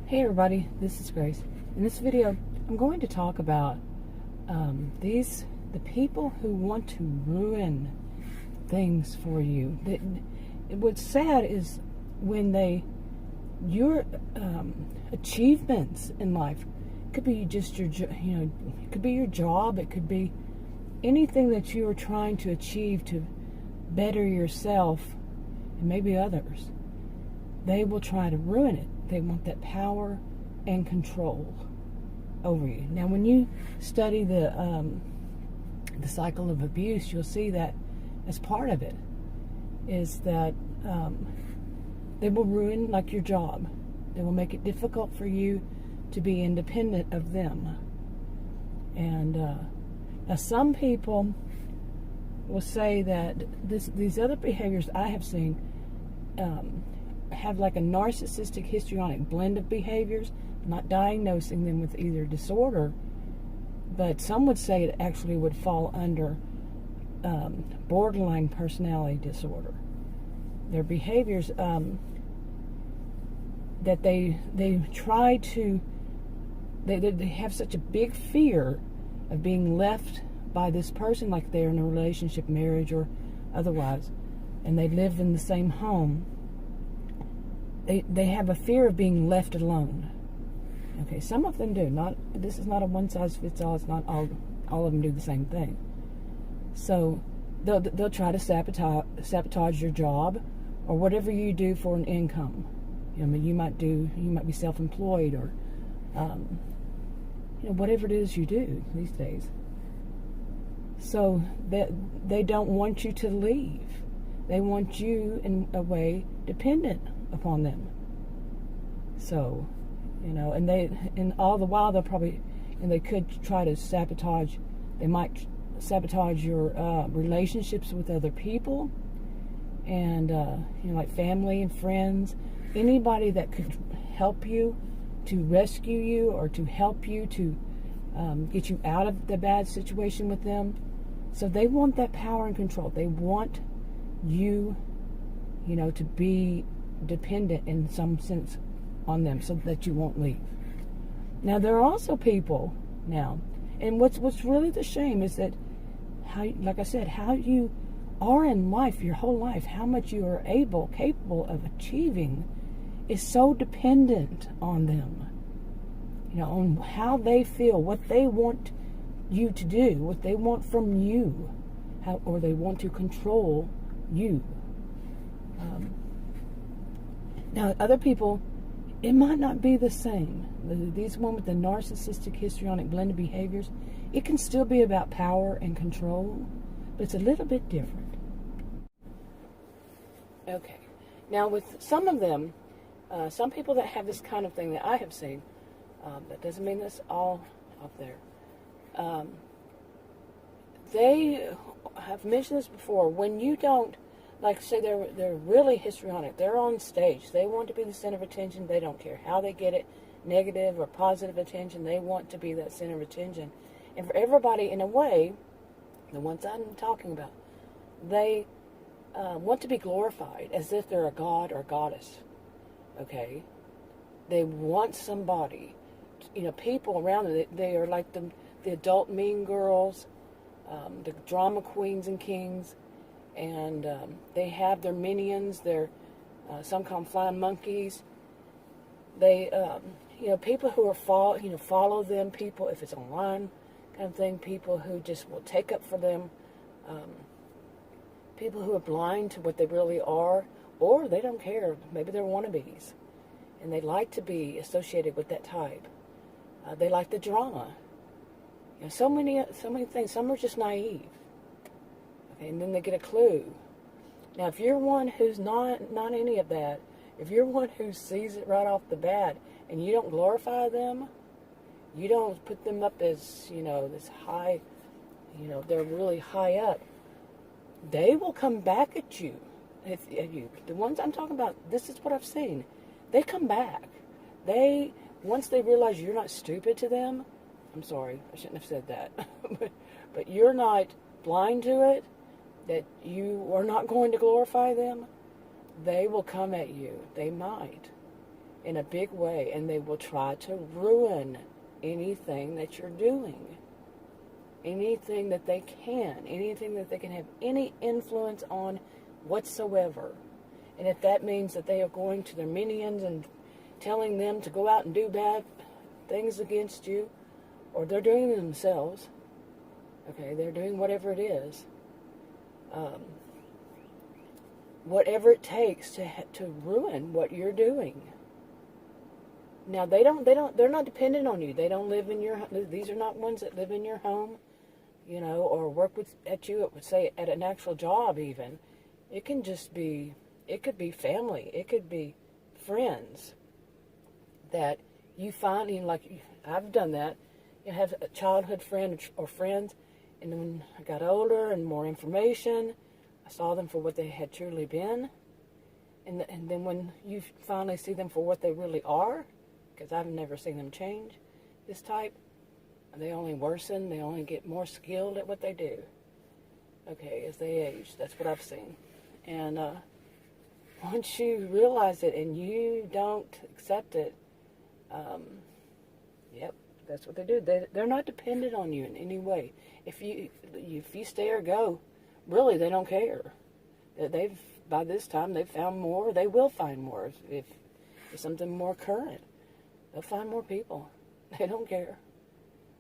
Hey everybody, this is Grace. In this video, I'm going to talk about the people who want to ruin things for you. What's sad is when your achievements in life could be just it could be your job, it could be anything that you are trying to achieve to better yourself and maybe others. They will try to ruin it. They want that power and control over you. Now, when you study the cycle of abuse, you'll see that as part of it is that they will ruin, like, your job. They will make it difficult for you to be independent of them. And now, some people will say that these other behaviors I have seen have like a narcissistic histrionic blend of behaviors, not diagnosing them with either disorder, but some would say it actually would fall under borderline personality disorder. Their behaviors that they try to, they have such a big fear of being left by this person, like they're in a relationship, marriage, or otherwise, and they live in the same home. They have a fear of being left alone. Okay, some of them do. This is not a one-size-fits-all. It's not all of them do the same thing. So they'll try to sabotage your job or whatever you do for an income. I mean, you might be self-employed, or whatever it is you do these days. So they don't want you to leave. They want you, in a way, dependent upon them. So, and all the while they could try to sabotage. They might sabotage your relationships with other people, and like family and friends, anybody that could help you, to rescue you, or to help you to get you out of the bad situation with them. So they want that power and control. They want you, to be dependent in some sense on them, so that you won't leave. Now, there are also people now, and what's really the shame is that how you are in life, your whole life, how much you are capable of achieving is so dependent on them. On how they feel, what they want you to do, what they want from you, or they want to control you. Now, other people, it might not be the same. These one with the narcissistic histrionic blended behaviors, it can still be about power and control, but it's a little bit different. Okay. Now, with some of them, some people that have this kind of thing that I have seen, that doesn't mean that's all out there. They have mentioned this before. When you don't, like, say they're really histrionic, they're on stage, they want to be the center of attention, they don't care how they get it, negative or positive attention, they want to be that center of attention. And for everybody, in a way, the ones I'm talking about, they want to be glorified as if they're a god or goddess. Okay? They want somebody, people around them. They are like the adult mean girls, the drama queens and kings, and they have their minions. They're some call them flying monkeys. They, people who are follow them. People, if it's online kind of thing, people who just will take up for them. People who are blind to what they really are, or they don't care. Maybe they're wannabes, and they like to be associated with that type. They like the drama. So many things. Some are just naive. Okay, and then they get a clue. Now, if you're one who's not any of that, if you're one who sees it right off the bat, and you don't glorify them, you don't put them up as, this high, they're really high up, they will come back at you. The ones I'm talking about, this is what I've seen. They come back. Once they realize you're not stupid to them, I'm sorry, I shouldn't have said that, but you're not blind to it, that you are not going to glorify them, they will come at you. They might. in a big way, and they will try to ruin anything that you're doing. Anything that they can. Anything that they can have any influence on whatsoever. And if that means that they are going to their minions and telling them to go out and do bad things against you, or they're doing it themselves, okay, they're doing whatever it is, whatever it takes to ruin what you're doing. Now they're not dependent on you. They don't live in your. These are not ones that live in your home, or work at you. Say at an actual job even. It can just be. It could be family. It could be friends. That you find, like I've done that. You have a childhood friend or friends, and when I got older and more information, I saw them for what they had truly been, and then when you finally see them for what they really are. Because I've never seen them change this type. They only worsen. They only get more skilled at what they do. Okay, as they age. That's what I've seen. And once you realize it and you don't accept it, yep, that's what they do. They're not dependent on you in any way. If you stay or go, really, they don't care. By this time, they've found more. They will find more if it's something more current. They'll find more people. They don't care.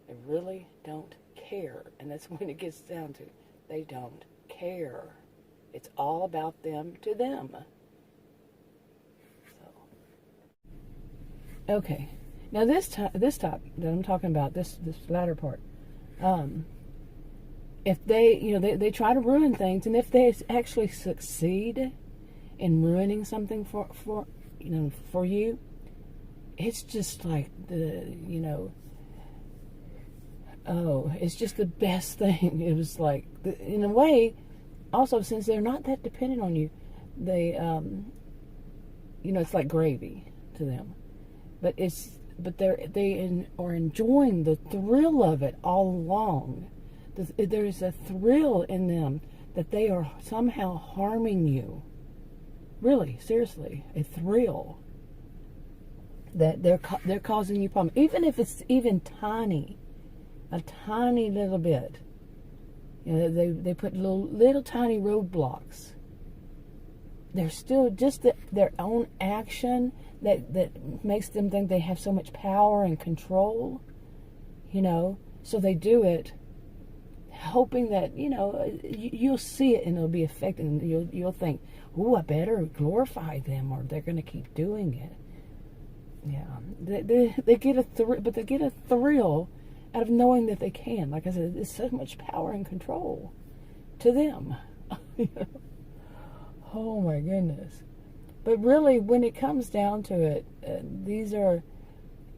They really don't care. And that's when it gets down to, they don't care. It's all about them to them. So. Okay. Now this top that I'm talking about, this latter part, if they try to ruin things, and if they actually succeed in ruining something for you, it's just like it's just the best thing. It was like, in a way, also, since they're not that dependent on you, they, it's like gravy to them. But they are enjoying the thrill of it all along. There's a thrill in them that they are somehow harming you. Really, seriously, a thrill. That they're causing you problems, even if it's even tiny, a tiny little bit. They put little tiny roadblocks. They're still just their own action that makes them think they have so much power and control. So they do it, hoping that you'll see it and it'll be effective. And you'll think, "Ooh, I better glorify them, or they're going to keep doing it." Yeah, they get a but they get a thrill out of knowing that they can. Like I said, there's so much power and control to them. Oh my goodness! But really, when it comes down to it, these are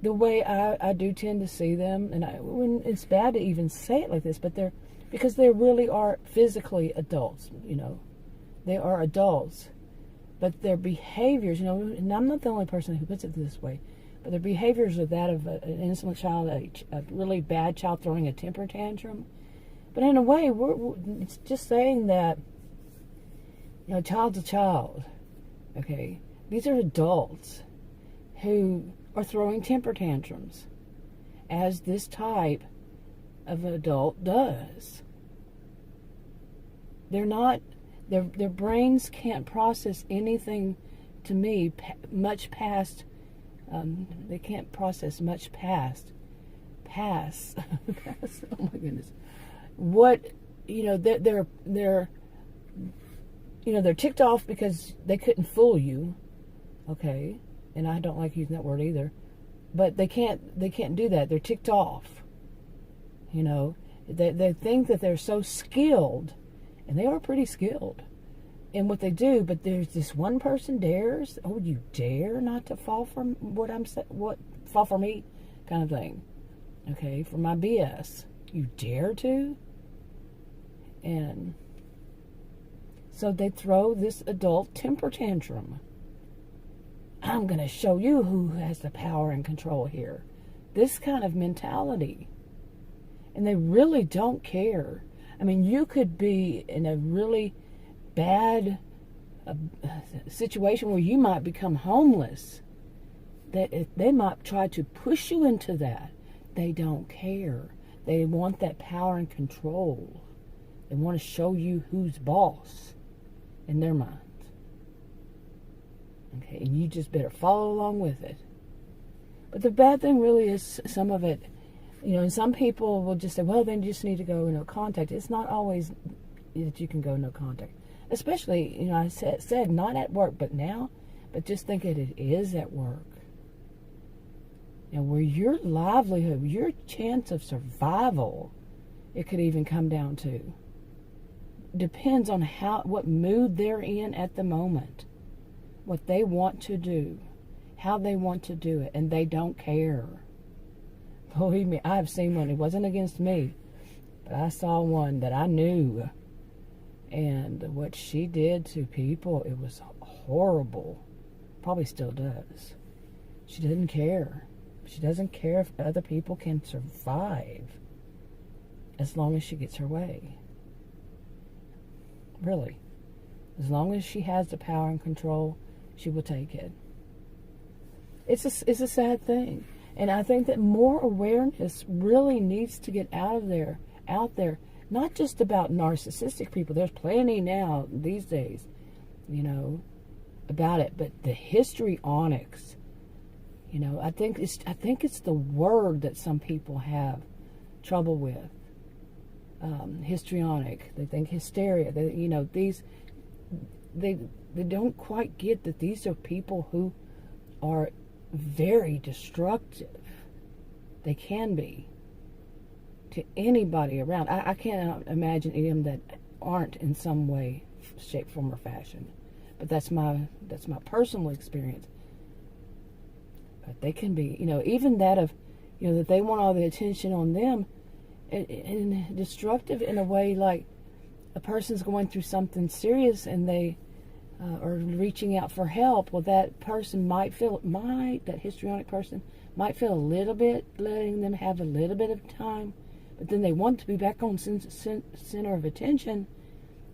the way I do tend to see them. And when it's bad to even say it like this, but because they really are physically adults. They are adults. But their behaviors, and I'm not the only person who puts it this way, but their behaviors are that of an innocent child, a really bad child throwing a temper tantrum. But in a way, it's just saying that, child's a child, okay? These are adults who are throwing temper tantrums, as this type of adult does. They're not... Their brains can't process anything, to me, much past. They can't process much past. Oh my goodness! What they're ticked off because they couldn't fool you, okay? And I don't like using that word either, but they can't do that. They're ticked off. They think that they're so skilled. And they are pretty skilled in what they do, but there's this one person dares. Oh, you dare not to fall for fall for me, kind of thing. Okay, for my BS, you dare to. And so they throw this adult temper tantrum. I'm going to show you who has the power and control here. This kind of mentality, and they really don't care. I mean, you could be in a really bad situation where you might become homeless, they might try to push you into that. They don't care. They want that power and control. They want to show you who's boss in their minds. Okay, and you just better follow along with it. But the bad thing really is some of it, and some people will just say, well, then you just need to go no contact. It's not always that you can go no contact. Especially, I said not at work, but just think that it is at work. And where your livelihood, your chance of survival, it could even come down to, depends on what mood they're in at the moment, what they want to do, how they want to do it, and they don't care. Believe me, I've seen one. It wasn't against me, but I saw one that I knew, and what she did to people, it was horrible. Probably still does. She didn't care. She doesn't care if other people can survive as long as she gets her way. Really. As long as she has the power and control, she will take it. It's a sad thing. And I think that more awareness really needs to get out there. Not just about narcissistic people. There's plenty now these days, about it. But the histrionics, I think it's the word that some people have trouble with. Histrionic. They think hysteria. They don't quite get that these are people who are very destructive. They can be to anybody around. I can't imagine any of them that aren't in some way, shape, form, or fashion. But that's my personal experience. But they can be, even that of, that they want all the attention on them, and destructive in a way, like a person's going through something serious and they are reaching out for help. Well, that person that histrionic person might feel a little bit, letting them have a little bit of time, but then they want to be back on center of attention,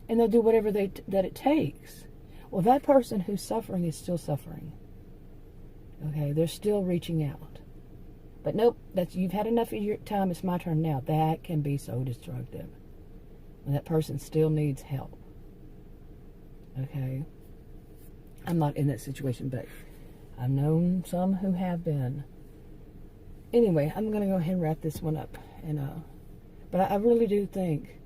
and they'll do whatever that it takes. Well, that person who's suffering is still suffering. Okay, they're still reaching out. But nope, you've had enough of your time, it's my turn now. That can be so destructive. And that person still needs help. Okay? I'm not in that situation, but I've known some who have been. Anyway, I'm going to go ahead and wrap this one up. But I really do think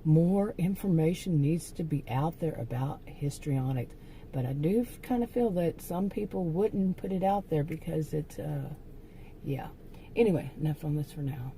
more information needs to be out there about histrionics. But I do kind of feel that some people wouldn't put it out there because it's, yeah. Anyway, enough on this for now.